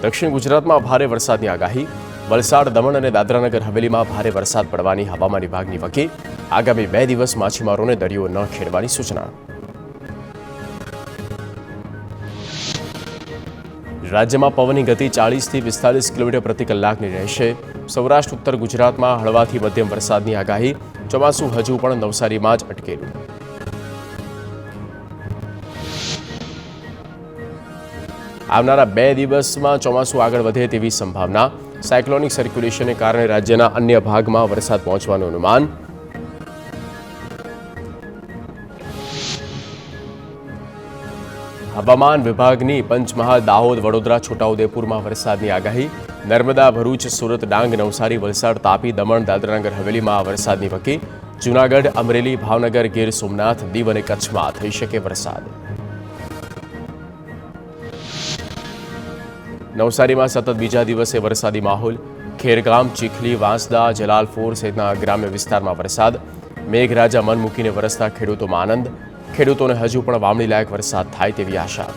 દક્ષિણ ગુજરાતમાં ભારે વરસાદની આગાહી. વલસાડ, દમણ અને દાદરાનગર હવેલીમાં ભારે વરસાદ પડવાની હવામાન વિભાગની વકી. આગામી 2 દિવસ માછીમારોને દરિયો ન ખેડવાની સૂચના. રાજ્યમાં પવનની ગતિ 40થી 45 કિલોમીટર પ્રતિ કલાકની રહેશે. સૌરાષ્ટ્ર, ઉત્તર ગુજરાતમાં હળવાથી મધ્યમ વરસાદની આગાહી. ચોમાસું હજુ પણ નવસારીમાં જ અટકેલું. આવનારા 2 દિવસમાં ચોમાસું આગળ વધે તેવી સંભાવના. સાયક્લોનિક સર્ક્યુલેશનને કારણે રાજ્યના અન્ય ભાગમાં વરસાદ પહોંચવાનું અનુમાન. હવામાન વિભાગની પંચમહાલ, દાહોદ, વડોદરા, છોટાઉદેપુરમાં વરસાદની આગાહી. નર્મદા, ભરૂચ, સુરત, ડાંગ, નવસારી, વલસાડ, તાપી, દમણ, દાદરાનગર હવેલીમાં વરસાદની વકી. જૂનાગઢ, અમરેલી, ભાવનગર, ગીર સોમનાથ, દીવ અને કચ્છમાં થઈ શકે વરસાદ. નવસારીમાં સતત બીજા દિવસે વરસાદી માહોલ. ખેરગામ, ચીખલી, વાંસદા, જલાલપોર સહિતના ગ્રામ્ય વિસ્તારમાં વરસાદ. મેઘરાજા મન મૂકીને વરસતા ખેડૂતોમાં આનંદ. ખેડૂતોને હજુ પણ વાવણી લાયક વરસાદ થાય તેવી આશા.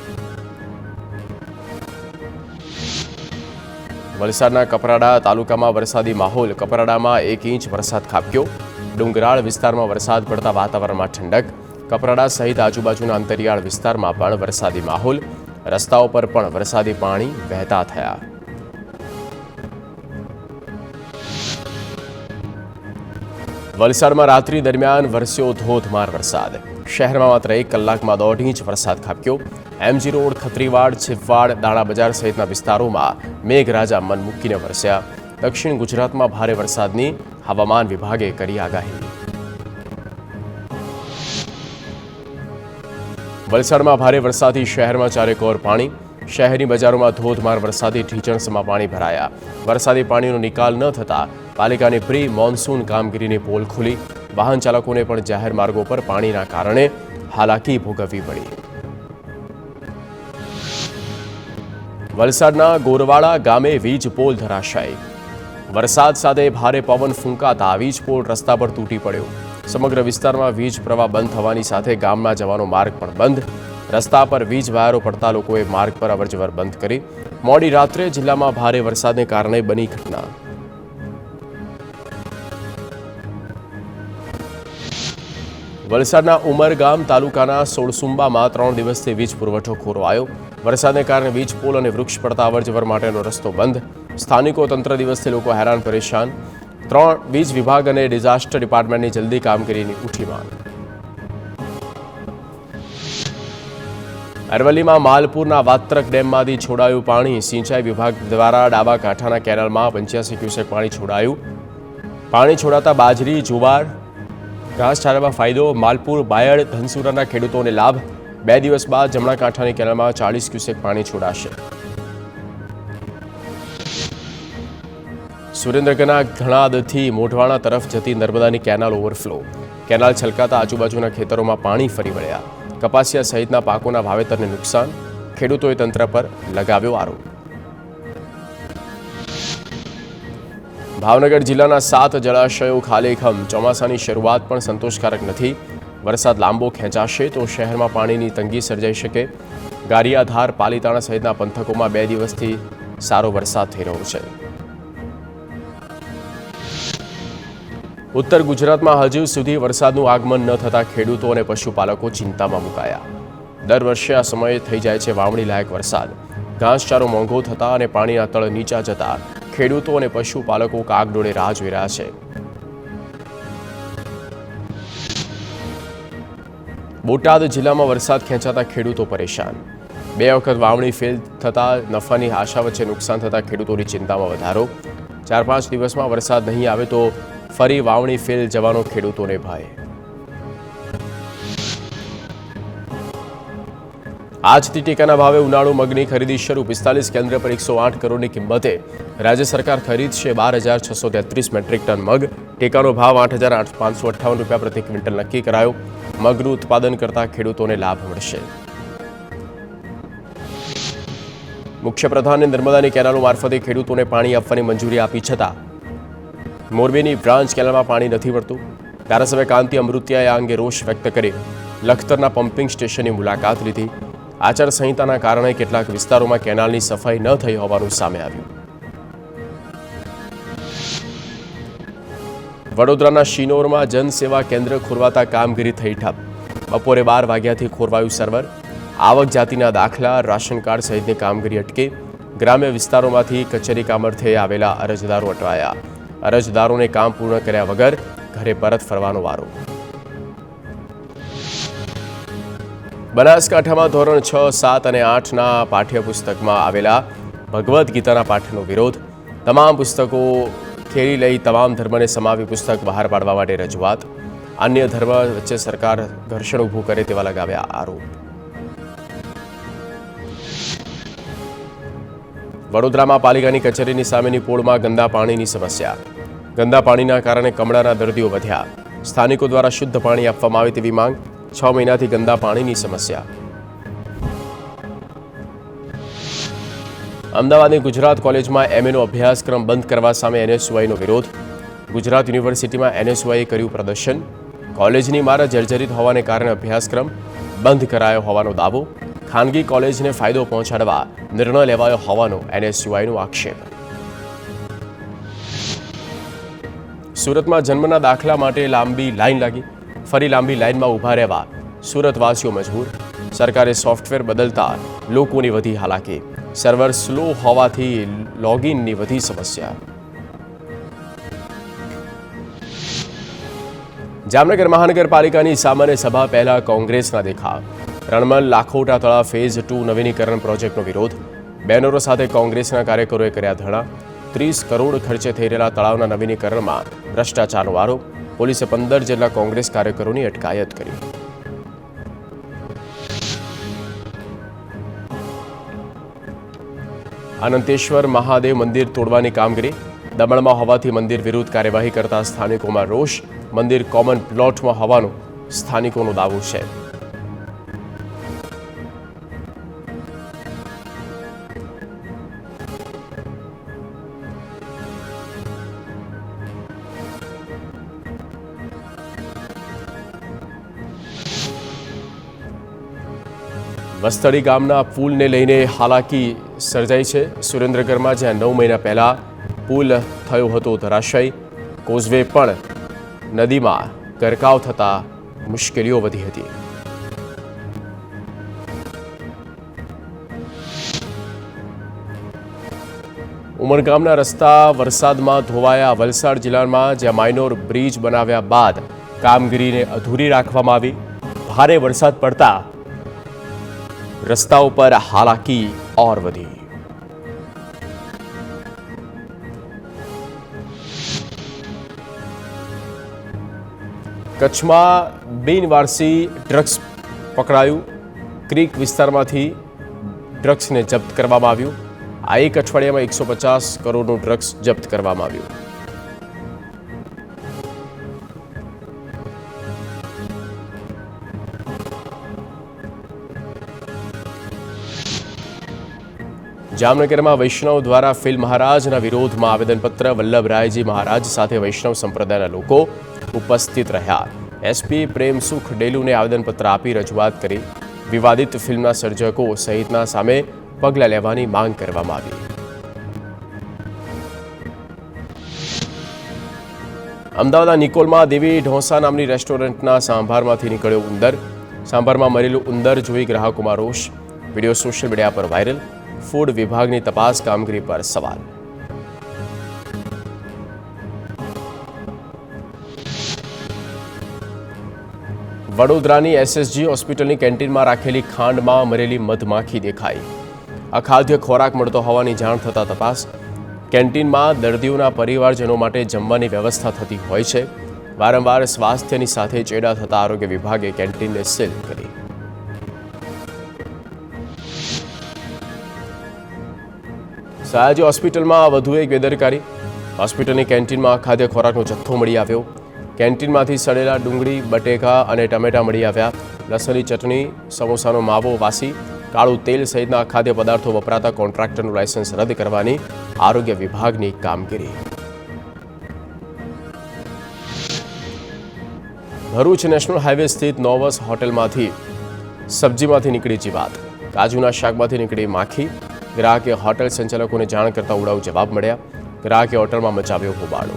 વલસાડના કપરાડા તાલુકામાં વરસાદી માહોલ. કપરાડામાં 1 ઇંચ વરસાદ ખાબક્યો. ડુંગરાળ વિસ્તારમાં વરસાદ પડતા વાતાવરણમાં ઠંડક. કપરાડા સહિત આજુબાજુના અંતરિયાળ વિસ્તારમાં પણ વરસાદી માહોલ. રસ્તાઓ પર પણ વરસાદી પાણી વહેતા થયા. વલસાડમાં રાત્રિ દરમિયાન વરસ્યો ધોધમાર વરસાદ. શહેરમાં માત્ર 1 કલાકમાં 1.5 ઇંચ વરસાદ ખાબક્યો. એમજી રોડ, ખત્રીવાડ, છીપવાડ, દાણા બજાર સહિતના વિસ્તારોમાં મેઘરાજા મન મૂકીને વરસ્યા. દક્ષિણ ગુજરાતમાં ભારે વરસાદની હવામાન વિભાગે કરી આગાહી. વલસાડમાં ભારે વરસાદથી શહેરમાં ચારેકોર પાણી. શહેરની બજારોમાં ધોધમાર વરસાદી ઢીચણસમાં પાણી ભરાયા. વરસાદી પાણીનો નિકાલ ન થતાં પાલિકાની પ્રી મોન્સૂન કામગીરીની પોલ ખુલી. વાહન ચાલકોને પણ જાહેર માર્ગો પર પાણીના કારણે હાલાકી ભોગવવી પડી. વલસાડના ગોરવાડા ગામે વીજ પોલ ધરાશાયી. વરસાદ સાથે ભારે પવન ફૂંકાતા વીજ પોલ રસ્તા પર તૂટી પડ્યો. સમગ્ર વિસ્તારમાં વીજ પ્રવાહ બંધ થવાની સાથે ગામમાં જવાનો માર્ગ પણ બંધ. રસ્તા પર વીજ વાયરો પડતા લોકોએ માર્ગ પર અવરજવર બંધ કરી. મોડી રાત્રે જિલ્લામાં ભારે વરસાદને કારણે બની ઘટના. વલસાડના ઉમરગામ તાલુકાના સોળસુંબામાં 3 દિવસથી વીજ પુરવઠો ખોરવાયો. વરસાદને કારણે વીજ પોલ અને વૃક્ષ પડતા અવરજવર માટેનો રસ્તો બંધ. સ્થાનિકો તંત્ર દિવસથી લોકો હેરાન પરેશાન. 3 વીજ વિભાગ અને ડિઝાસ્ટર ડિપાર્ટમેન્ટની જલ્દી કામગીરીની ઉઠી માંગ. અરવલ્લીમાં માલપુરના વાત્રક ડેમમાંથી છોડાયું પાણી. સિંચાઈ વિભાગ દ્વારા ડાબા કાંઠાના કેનાલમાં 85 ક્યુસેક પાણી છોડાયું. પાણી છોડાતા બાજરી, જુવાર, ઘાસચારામાં ફાયદો. માલપુર, બાયડ, ધનસુરાના ખેડૂતોને લાભ. 2 દિવસ બાદ જમણા કાંઠાની કેનાલમાં 40 ક્યુસેક પાણી છોડાશે. સુરેન્દ્રનગરના ઘણાદથી મોઢવાણા તરફ જતી નર્મદાની કેનાલ ઓવરફ્લો. કેનાલ છલકાતા આજુબાજુના ખેતરોમાં પાણી ફરી વળ્યા. કપાસિયા સહિતના પાકોના વાવેતરને નુકસાન. ખેડૂતોએ તંત્ર પર લગાવ્યો આરોપ. ભાવનગર જિલ્લાના 7 જળાશયો ખાલીખમ. ચોમાસાની શરૂઆત પણ સંતોષકારક નથી. વરસાદ લાંબો ખેંચાશે તો શહેરમાં પાણીની તંગી સર્જાઈ શકે. ગારિયાધાર, પાલીતાણા સહિતના પંથકોમાં 2 દિવસથી સારો વરસાદ થઈ રહ્યો છે. ઉત્તર ગુજરાતમાં હજુ સુધી વરસાદનું આગમન ન થતાં ખેડૂતો અને પશુપાલકો ચિંતામાં મુકાયા. દર વર્ષે આ સમયે થઈ જાય છે વાવણી લાયક વરસાદ. ઘાસચારો મોંઘો થતા અને પાણીના તળ નીચા જતા ખેડૂતો અને પશુપાલકો કાગડોળે રાહ જોઈ રહ્યા છે. બોટાદ જિલ્લામાં વરસાદ ખેંચાતા ખેડૂતો પરેશાન. 2 વખત વાવણી ફેલ થતા નફાની આશા વચ્ચે નુકસાન થતા ખેડૂતોની ચિંતામાં વધારો. 4-5 દિવસમાં વરસાદ નહીં આવે તો ફરી વાવણી ફેલ જવાનો ખેડૂતોને ભય. આજથી ટેકાના ભાવે ઉનાળુ મગની ખરીદી શરૂ. 45 કેન્દ્ર પર 108 કરોડની કિંમતે રાજ્ય સરકાર ખરીદશે 12,633 મેટ્રિક ટન મગ. ટેકાનો ભાવ 8,558 રૂપિયા પ્રતિ ક્વિન્ટલ નક્કી કરાયો. મગનું ઉત્પાદન કરતા ખેડૂતોને લાભ મળશે. મુખ્યપ્રધાને નર્મદાની કેનાલો મારફતે ખેડૂતોને પાણી આપવાની મંજૂરી આપી છતાં મોરબીની બ્રાન્ચ કેનાલમાં પાણી નથી મળતું. ધારાસભ્ય કાંતિ અમૃતિયાએ આ અંગે રોષ વ્યક્ત કરી લખતરના પમ્પિંગ સ્ટેશનની મુલાકાત લીધી. આચારસંહિતાના કારણે કેટલાક વિસ્તારોમાં કેનાલની સફાઈ ન થઈ હોવાનું સામે આવ્યું. વડોદરાના શિનોરમાં જનસેવા કેન્દ્ર ખોરવાતા કામગીરી થઈ ઠપ. બપોરે 12 વાગ્યાથી ખોરવાયું સર્વર. આવક જાતિના દાખલા, રાશન કાર્ડ સહિતની કામગીરી અટકી. ગ્રામ્ય વિસ્તારોમાંથી કચેરી કામ અર્થે આવેલા અરજદારો અટવાયા. અરજદારોને કામ પૂર્ણ કર્યા વગર ઘરે પરત ફરવાનો વારો. બનાસકાંઠામાં ધોરણ 6, 7 અને 8ના પાઠ્યપુસ્તકમાં આવેલા ભગવદ્ ગીતાના પાઠનો વિરોધ. તમામ પુસ્તકો ખેરી લઈ તમામ ધર્મને સમાવી પુસ્તક બહાર પાડવા માટે રજૂઆત. અન્ય ધર્મ વચ્ચે સરકાર ઘર્ષણ ઊભું કરે તેવા લગાવ્યા આરોપ. વડોદરામાં પાલિકાની કચેરીની સામેની પોળમાં ગંદા પાણીની સમસ્યા. ગંદા પાણીના કારણે કમળાના દર્દીઓ વધ્યા. સ્થાનિકો દ્વારા શુદ્ધ પાણી આપવામાં આવે તેવી માંગ. 6 મહિનાથી ગંદા પાણીની સમસ્યા. અમદાવાદની ગુજરાત કોલેજમાં MA નો અભ્યાસક્રમ બંધ કરવા સામે NSUIનો વિરોધ. ગુજરાત યુનિવર્સિટીમાં NSUIએ કર્યું પ્રદર્શન. કોલેજની ઇમારત જર્જરિત હોવાને કારણે અભ્યાસક્રમ બંધ કરાયો હોવાનો દાવો. ખાનગી કોલેજને ફાયદો પહોંચાડવા નિર્ણય લેવાયો હોવાનો NSUIનો આક્ષેપ. સુરતમાં જન્મના દાખલા માટે લાંબી લાઈન લાગી. ફરી લાંબી લાઈનમાં ઊભા રહેવા સુરતવાસીઓ મજબૂર. સરકારે સોફ્ટવેર બદલતા લોકોની વધી હાલાકી. સર્વર સ્લો હોવાથી લોગિનની વધી સમસ્યા. જામનગર મહાનગરપાલિકાની સામાન્ય સભા પહેલા કોંગ્રેસના દેખાવ. રણમલ લાખોટા તળાવ ફેઝ 2 નવીનીકરણ પ્રોજેક્ટનો વિરોધ. બેનરો સાથે કોંગ્રેસના કાર્યકરોએ કર્યા ધરણા. 30 કરોડ ખર્ચે થઈ રહેલા તળાવના નવીનીકરણમાં ભ્રષ્ટાચારનો આરોપ. પોલીસે 15 જેટલા કોંગ્રેસ કાર્યકરોની અટકાયત કરી. અનંતેશ્વર મહાદેવ મંદિર તોડવાની કામગીરી. દમણમાં હોવાથી મંદિર વિરુદ્ધ કાર્યવાહી કરતા સ્થાનિકોમાં રોષ. મંદિર કોમન પ્લોટમાં હોવાનો સ્થાનિકોનો દાવો છે. વસ્તડી ગામના પુલને લઈને હાલાકી સર્જાઈ છે. સુરેન્દ્રનગરમાં જ્યાં 9 મહિના પહેલા પુલ થયો હતો ધરાશયી. કોઝવે પણ નદીમાં ગરકાવ થતા મુશ્કેલીઓ વધી હતી. ઉમરગામના રસ્તા વરસાદમાં ધોવાયા. વલસાડ જિલ્લામાં જ્યાં માઇનોર બ્રિજ બનાવ્યા બાદ કામગીરીને અધૂરી રાખવામાં આવી. ભારે વરસાદ પડતા રસ્તાઓ પર હાલાકી ઓર વધી. કચ્છમાં બિનવારસી ડ્રગ્સ પકડાયું. ક્રીક વિસ્તારમાંથી ડ્રગ્સને જપ્ત કરવામાં આવ્યું. આ એક અઠવાડિયામાં 150 કરોડનું ડ્રગ્સ જપ્ત કરવામાં આવ્યું. જામનગરમાં વૈષ્ણવ દ્વારા ફિલ્મ મહારાજના વિરોધમાં આવેદનપત્ર. વલ્લભરાયજી મહારાજ સાથે વૈષ્ણવ સંપ્રદાયના લોકો ઉપસ્થિત રહ્યા. SP પ્રેમસુખ ડેલુને આવેદનપત્ર આપી રજૂઆત કરી. વિવાદિત ફિલ્મના સર્જકો સહિતના સામે પગલાં લેવાની માંગ કરવામાં આવી. અમદાવાદના નિકોલમાં દેવી ઢોસા નામની રેસ્ટોરન્ટના સાંભારમાંથી નીકળ્યો ઉંદર. સાંભારમાં મરેલું ઉંદર જોઈ ગ્રાહકોમાં રોષ. વિડીયો સોશિયલ મીડિયા પર વાયરલ. ફૂડ વિભાગની તપાસ કામગીરી પર સવાલ. વડોદરાની SSG હોસ્પિટલની કેન્ટીનમાં રાખેલી ખાંડમાં મરેલી મધમાખી દેખાઈ. અખાદ્ય ખોરાક મળતો હોવાની જાણ થતાં તપાસ. કેન્ટીનમાં દર્દીઓના પરિવારજનો માટે જમવાની વ્યવસ્થા થતી હોય છે. વારંવાર સ્વાસ્થ્યની સાથે ચેડા થતા આરોગ્ય વિભાગે કેન્ટીનને સીલ કરી. સયાજી હોસ્પિટલમાં વધુ એક બેદરકારી. હોસ્પિટલની કેન્ટીનમાં અખાદ્ય ખોરાકનો જથ્થો મળી આવ્યો. કેન્ટીનમાંથી સડેલા ડુંગળી, બટેકા અને ટમેટા મળી આવ્યા. લસણની ચટણી, સમોસાનો માવો વાસી, કાળું તેલ સહિતના ખાદ્ય પદાર્થો વપરાતા કોન્ટ્રાક્ટરનું લાયસન્સ રદ કરવાની આરોગ્ય વિભાગની કામગીરી. ભરૂચ નેશનલ હાઈવે સ્થિત નોવસ હોટેલમાંથી સબ્જીમાંથી નીકળી જીવાત. કાજુના શાકમાંથી નીકળી માખી, ગ્રાહકે હોટેલ સંચાલકોને જાણ કરતા ઉડાવ જવાબ મળ્યા. ગ્રાહકે હોટલમાં મચાવ્યો હોબાળો.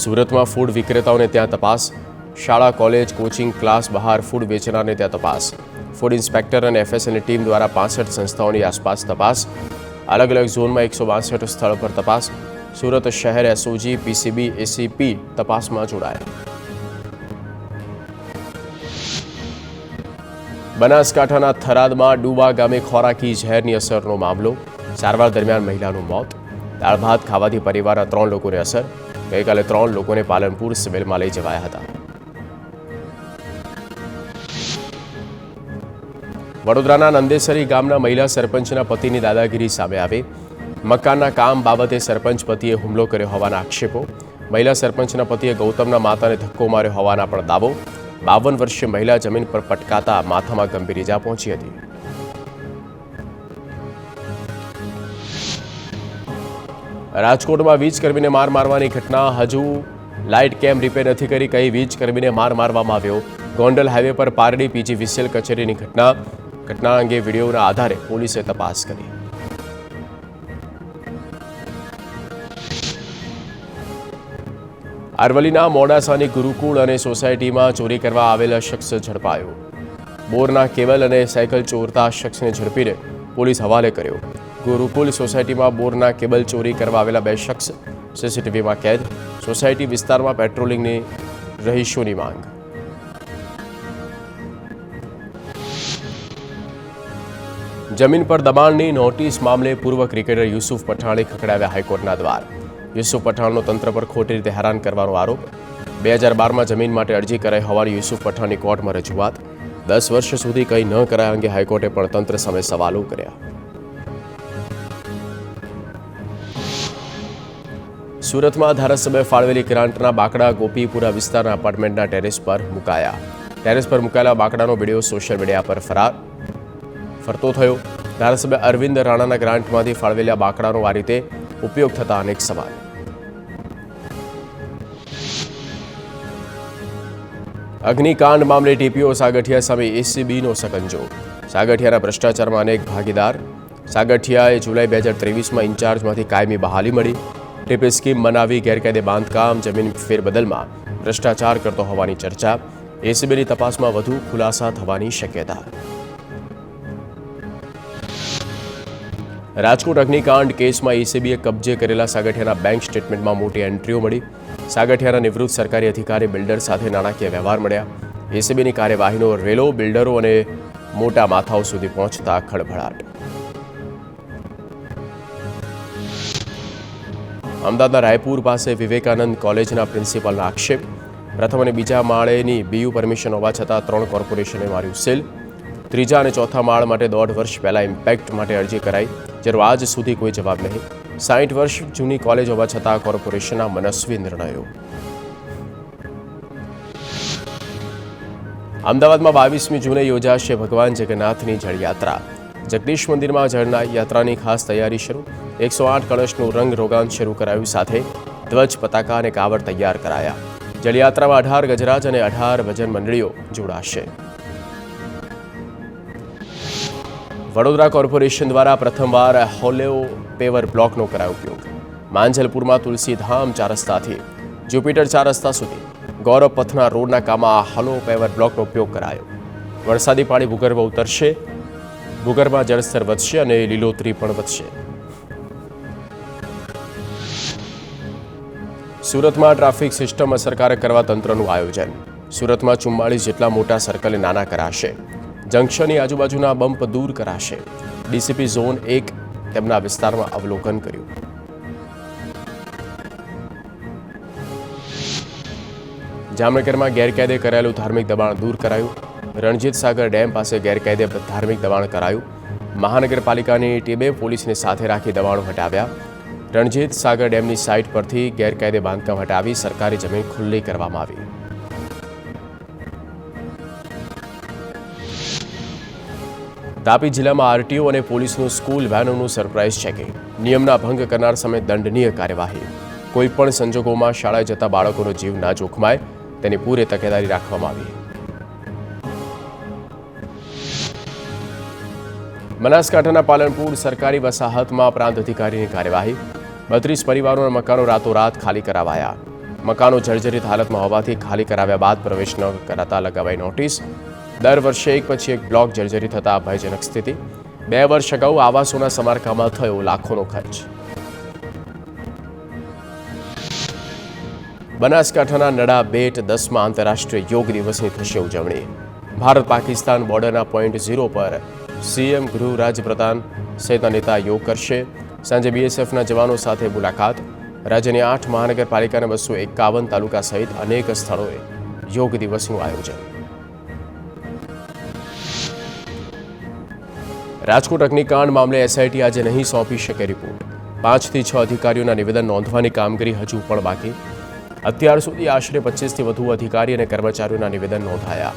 સુરતમાં ફૂડ વિક્રેતાઓને ત્યાં તપાસ. શાળા, કોલેજ, કોચિંગ ક્લાસ બહાર ફૂડ વેચનારને ત્યાં તપાસ. ફૂડ ઇન્સ્પેક્ટર અને એફએસએલની ટીમ દ્વારા 65 સંસ્થાઓની આસપાસ તપાસ. અલગ અલગ ઝોનમાં 162 સ્થળ પર તપાસ. સુરત શહેર એસઓજી, પીસીબી, એસીપી તપાસમાં જોડાયા. બનાસકાંઠાના થરાદમાં ડુબા ગામે ખોરાકી ઝેરની અસરનો મામલો. સારવાર દરમિયાન મહિલાનું મોત. દાળ ભાત ખાવાથી પરિવારના 3 લોકોને અસર. ગઈકાલે 3 લોકોને પાલનપુર સિવિલમાં લઈ જવાયા હતા. વડોદરાના નંદેસરી ગામના મહિલા સરપંચના પતિની દાદાગીરી સામે આવી. મકાનના કામ બાબતે સરપંચ પતિએ હુમલો કર્યો હોવાના આક્ષેપો. મહિલા સરપંચના પતિએ ગૌતમના માતાને ધક્કો માર્યો હોવાના પણ દાવો. 52 વર્ષીય મહિલા જમીન પર પટકાતા માથામાં ગંભીર ઈજા પહોંચી હતી. રાજકોટમાં વીજકર્મીને માર મારવાની ઘટના. હજુ લાઇટ કેમ રિપેર નથી કરી કઈ વીજકર્મીને માર મારવામાં આવ્યો. ગોંડલ હાઈવે પર પારડી પીજીવીસીએલ કચેરીની ઘટના અંગે વિડીયોના આધારે પોલીસે તપાસ કરી. અરવલ્લીના મોડાસાની ગુરુકુળ અને સોસાયટીમાં ચોરી કરવા આવેલા શખ્સ ઝડપાયો. બોરના કેબલ અને સાયકલ ચોરતા શખ્સને ઝડપીને પોલીસ હવાલે કર્યો. ગુરુકુલ સોસાયટીમાં બોરના કેબલ ચોરી કરવા આવેલા 2 શખ્સ સીસીટીવીમાં કેદ. સોસાયટી વિસ્તારમાં પેટ્રોલિંગની રહીશોની માંગ. જમીન પર દબાણની નોટિસ મામલે પૂર્વ ક્રિકેટર યુસુફ પઠાણે ખખડાવ્યા હાઈકોર્ટના દ્વાર. યુસુફ પઠાણનો તંત્ર પર ખોટી રીતે હેરાન કરવાનો આરોપ. 2012માં જમીન માટે અરજી કરાઈ હોવાની યુસુફ પઠાણની કોર્ટમાં રજૂઆત. 10 વર્ષ સુધી કંઈ ન કરાયા અંગે હાઈકોર્ટે પણ તંત્ર સામે સવાલો કર્યા. સુરતમાં ધારાસભ્ય ફાળવેલી ગ્રાન્ટના બાકડા ગોપીપુરા વિસ્તારના એપાર્ટમેન્ટના ટેરેસ પર મુકાયા. ટેરેસ પર મુકાયેલા બાકડાનો વિડીયો સોશિયલ મીડિયા પર ફરતો થયો. ધારાસભ્ય અરવિંદ રાણાના ગ્રાન્ટમાંથી ફાળવેલા બાકડાનો આ રીતે ઉપયોગ થતા અનેક સવાલ. અગ્નિકાંડ મામલે ટીપીઓ સાગઠિયા સામે એસીબીનો સકંજો. સાગઠિયાના ભ્રષ્ટાચારમાં અનેક ભાગીદાર. સાગઠિયાએ જુલાઈ 2023માં ઇન્ચાર્જમાંથી કાયમી બહાલી મળી. ટીપી સ્કીમ બનાવી ગેરકાયદે બાંધકામ, જમીન ફેરબદલમાં ભ્રષ્ટાચાર કરતો હોવાની ચર્ચા. એસીબીની તપાસમાં વધુ ખુલાસા થવાની શક્યતા. રાજકોટ અગ્નિકાંડ કેસમાં એસીબીએ કબજે કરેલા સાગઠિયાના બેંક સ્ટેટમેન્ટમાં મોટી એન્ટ્રીઓ મળી. સાગઠિયાના નિવૃત્ત સરકારી અધિકારી બિલ્ડર સાથે નાણાકીય વ્યવહાર મળ્યા. એસીબીની કાર્યવાહીનો રેલો બિલ્ડરો અને મોટા માથાઓ સુધી પહોંચતા ખળભળાટ. અમદાવાદના રાયપુર પાસે વિવેકાનંદ કોલેજના પ્રિન્સિપાલના આક્ષેપ. પ્રથમ અને બીજા માળેની બીયુ પરમિશન હોવા છતાં 3 કોર્પોરેશને માર્યું સીલ. ત્રીજા અને ચોથા માળ માટે 1.5 વર્ષ પહેલા ઇમ્પેક્ટ માટે અરજી કરાઈ, જેનો આજ સુધી કોઈ જવાબ નહીં. 60 વર્ષ જૂની કોલેજ હોવા છતાં કોર્પોરેશનના મનસ્વી નિર્ણયો. અમદાવાદમાં 22મી જૂને યોજાશે ભગવાન જગન્નાથની જળયાત્રા. જગદીશ મંદિરમાં જળના યાત્રાની ખાસ તૈયારી શરૂ. 108 કળશનું રંગ રોગાન શરૂ કરાયું. સાથે ધ્વજ, પતાકા અને કાવડ તૈયાર કરાયા. જળયાત્રામાં 18 ગજરાજ અને 18 ભજન મંડળીઓ જોડાશે. વડોદરા કોર્પોરેશન દ્વારા પ્રથમવાર હોલો પેવર બ્લોકનો કરાયો ઉપયોગ. માંજલપુરમાં તુલસીધામ 4 રસ્તાથી જ્યુપિટર 4 રસ્તા સુધી ગૌરવ પથના રોડના કામમાં હોલો પેવર બ્લોકનો ઉપયોગ કરાયો. વરસાદી પાણી ભૂગર્ભ ઉતરશે. ભૂગર્ભમાં જળસ્તર વધશે અને લીલોતરી પણ વધશે. સુરતમાં ટ્રાફિક સિસ્ટમ અસરકારક કરવા તંત્રનું આયોજન. સુરતમાં 44 જેટલા મોટા સર્કલ નાના કરાશે. જંકશનની આજુબાજુના બમ્પ દૂર કરાશે. ડીસીપી ઝોન 1 તેમના વિસ્તારમાં અવલોકન કર્યું. જામનગરમાં ગેરકાયદે કરાયેલું ધાર્મિક દબાણ દૂર કરાયું. રણજીત સાગર ડેમ પાસે ગેરકાયદે ધાર્મિક દબાણ કરાયું. મહાનગરપાલિકાની ટીમે પોલીસને સાથે રાખી દબાણો હટાવ્યા. રણજીત સાગર ડેમની સાઇટ પરથી ગેરકાયદે બાંધકામ હટાવી સરકારી જમીન ખુલ્લી કરવામાં આવી. તાપી જિલ્લામાં આરટીઓ અને પોલીસનું સ્કૂલ વેનોનું સરપ્રાઇઝ ચેકિંગ. નિયમના ભંગ કરનાર સામે દંડનીય કાર્યવાહી. કોઈપણ સંજોગોમાં શાળાએ જતા બાળકોનો જીવ ના જોખમાય તેની પૂરી તકેદારી રાખવામાં આવી. બનાસકાંઠાના પાલનપુર સરકારી વસાહતમાં પ્રાંત અધિકારીની કાર્યવાહી 32 પરિવારોના મકાનો રાતોરાત ખાલી કરાવાયા. મકાનો જર્જરિત હાલતમાં હોવાથી ખાલી કરાવ્યા બાદ પ્રવેશ ન કરાતા લગાવાઈ નોટિસ. દર વર્ષે એક પછી એક બ્લોક જર્જરિત થતા ભયજનક સ્થિતિ. 2 વર્ષ અગાઉ આવાસોના સમારકામમાં થયો લાખોનો ખર્ચ. બનાસકાંઠાના નડા બેટ 10મા આંતરરાષ્ટ્રીય યોગ દિવસની થશે ઉજવણી. ભારત પાકિસ્તાન બોર્ડરના પોઈન્ટ 0 પર સીએમ ગૃહ રાજ્યપ્રધાન સહિતના નેતા યોગ કરશે. સાંજે બીએસએફના જવાનો સાથે મુલાકાત. રાજ્યની 8 મહાનગરપાલિકાના 251 તાલુકા સહિત અનેક સ્થળોએ યોગ દિવસનું આયોજન. રાજકોટ અગ્નિકાંડ મામલે એસઆઈટી આજે નહીં સોંપી શકે રિપોર્ટ. 5 થી 6 અધિકારીઓના નિવેદન નોંધવાની કામગીરી હજુ પણ બાકી. અત્યાર સુધી આશરે 25થી વધુ અધિકારી અને કર્મચારીઓના નિવેદન નોંધાયા.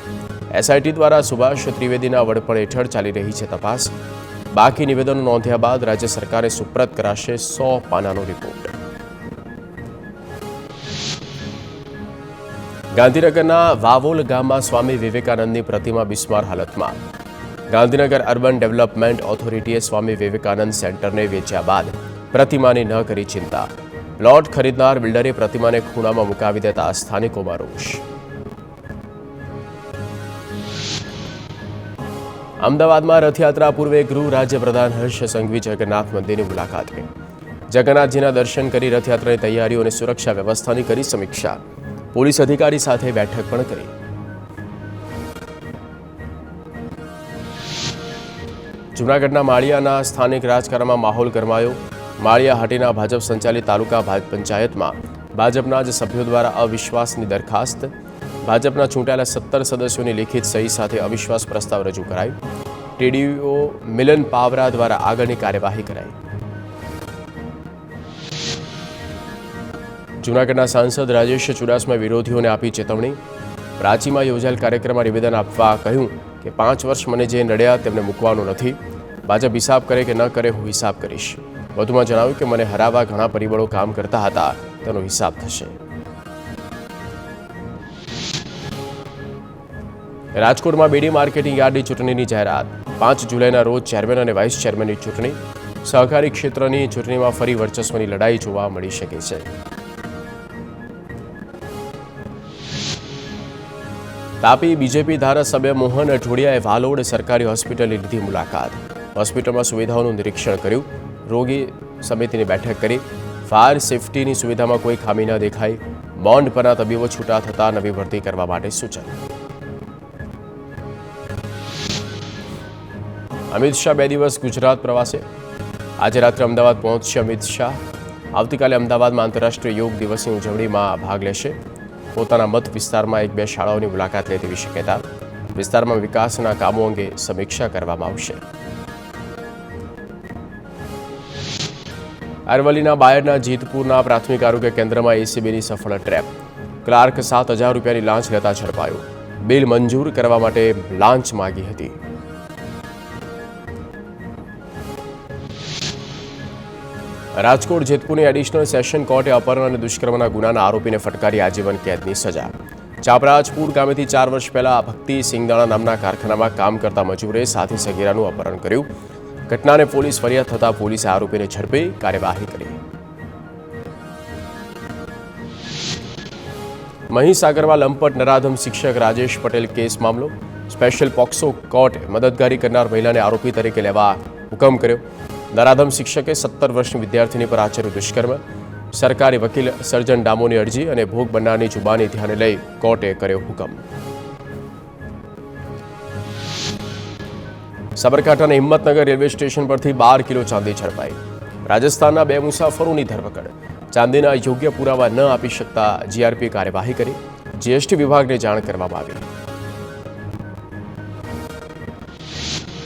એસઆઈટી દ્વારા સુભાષ ત્રિવેદીના વડપણ હેઠળ ચાલી રહી છે તપાસ. બાકી નિવેદનો નોંધ્યા બાદ રાજ્ય સરકારે સુપ્રત કરાશે 100 પાનાનો રિપોર્ટ. ગાંધીનગરના વાવોલ ગામમાં સ્વામી વિવેકાનંદની પ્રતિમા બિસ્માર હાલતમાં. ગાંધીનગર અર્બન ડેવલપમેન્ટ ઓથોરિટીએ સ્વામી વિવેકાનંદ સેન્ટરને વેચ્યા બાદ પ્રતિમાની ન કરી ચિંતા. પ્લોટ ખરીદનાર બિલ્ડરે પ્રતિમાને ખૂણામાં મુકાવી દેતા સ્થાનિકોમાં રોષ. અમદાવાદમાં રથયાત્રા પૂર્વે ગૃહ રાજ્યપ્રધાન હર્ષ સંઘવી જગન્નાથ મંદિરની મુલાકાત કરી. જગન્નાથજીના દર્શન કરી રથયાત્રાની તૈયારીઓ અને સુરક્ષા વ્યવસ્થાની કરી સમીક્ષા. પોલીસ અધિકારી સાથે બેઠક પણ કરી. જૂનાગઢના માળિયાના સ્થાનિક રાજકારણમાં માહોલ ગરમાયો. માળિયા હાટીના ભાજપ સંચાલિત તાલુકા પંચાયતમાં ભાજપના જ સભ્યો દ્વારા અવિશ્વાસની દરખાસ્ત. ભાજપના ચૂંટાયેલા 17 સદસ્યોની લિખિત સહી સાથે અવિશ્વાસ પ્રસ્તાવ રજૂ કરાયો. ટીડીઓ મિલન પાવરા દ્વારા આગળની કાર્યવાહી કરાઈ. જૂનાગઢના સાંસદ રાજેશ ચુડાસમાએ વિરોધીઓને આપી ચેતવણી. રાંચીમાં યોજાયેલ કાર્યક્રમમાં નિવેદન આપવા કહ્યું કે 5 વર્ષ મને જે નડ્યા તેમને મૂકવાનું નથી. ભાજપ હિસાબ કરે કે ન કરે, હું હિસાબ કરીશ. વધુમાં જણાવ્યું કે મને હરાવવા ઘણા પરિબળો કામ કરતા હતા, તેનો હિસાબ થશે. રાજકોટમાં બીડી માર્કેટિંગ યાર્ડની ચૂંટણીની જાહેરાત. 5 જુલાઈના રોજ ચેરમેન અને વાઇસ ચેરમેનની ચૂંટણી. સહકારી ક્ષેત્રની ચૂંટણીમાં ફરી વર્ચસ્વની લડાઈ જોવા મળી શકે છે. તાપી બીજેપી ધારાસભ્ય મોહન અઠોડિયાએ વાલોડ સરકારી હોસ્પિટલની લીધી મુલાકાત. હોસ્પિટલમાં સુવિધાઓનું નિરીક્ષણ કર્યું. રોગી સમિતિની બેઠક કરી. ફાયર સેફટીની સુવિધામાં કોઈ ખામી ન દેખાઈ. બોન્ડ પરના તબીબો છૂટા થતા નવી ભરતી કરવા માટે સૂચન. અમિત શાહ 2 દિવસ ગુજરાત પ્રવાસે. આજે રાત્રે અમદાવાદ પહોંચશે અમિત શાહ. આવતીકાલે અમદાવાદમાં આંતરરાષ્ટ્રીય યોગ દિવસની ઉજવણીમાં ભાગ લેશે. પોતાના મત વિસ્તારમાં 1-2 શાળાઓની મુલાકાત લે તેવી શક્યતા. વિસ્તારમાં વિકાસના કામો અંગે સમીક્ષા કરવામાં આવશે. અરવલ્લીના બાયડના જીતપુરના પ્રાથમિક આરોગ્ય કેન્દ્રમાં એસીબીની સફળ ટ્રેપ. ક્લાર્ક 7,000 રૂપિયાની લાંચ લેતા ઝડપાયો. બિલ મંજૂર કરવા માટે લાંચ માગી હતી. રાજકોટ જેતપુરની એડિશનલ સેશન કોર્ટે અપહરણ અને દુષ્કર્મના ગુનાના આરોપીને ફટકારી આજીવન કેદની સજા. ચાપરાજપુર ગામેથી 4 વર્ષ પહેલા ભક્તિ સિંગદાણા નામના કારખાનામાં કામ કરતા મજૂરે સાથી સગીરાનું અપહરણ કર્યું. ઘટનાને પોલીસ ફરિયાદ થતાં પોલીસે આરોપીને ઝડપી કાર્યવાહી કરી. મહીસાગરમાં લંપટ નરાધમ શિક્ષક રાજેશ પટેલ કેસ મામલો. સ્પેશિયલ પોક્સો કોર્ટે મદદગારી કરનાર મહિલાને આરોપી તરીકે લેવા હુકમ કર્યો. નરાધમ શિક્ષકે 17 વર્ષની વિદ્યાર્થીની પર આચર્યું દુષ્કર્મ. સરકારી વકીલ સર્જન ડામોની અરજી અને ભોગ બનનારની જુબાની ધ્યાને લઈ કોર્ટે કર્યો હુકમ. સાબરકાંઠાના હિંમતનગર રેલવે સ્ટેશન પરથી 12 કિલો ચાંદી ઝડપાઈ. રાજસ્થાનના 2 મુસાફરોની ધરપકડ. ચાંદીના યોગ્ય પુરાવા ન આપી શકતા જીઆરપી કાર્યવાહી કરી. જીએસટી વિભાગને જાણ કરવામાં આવી.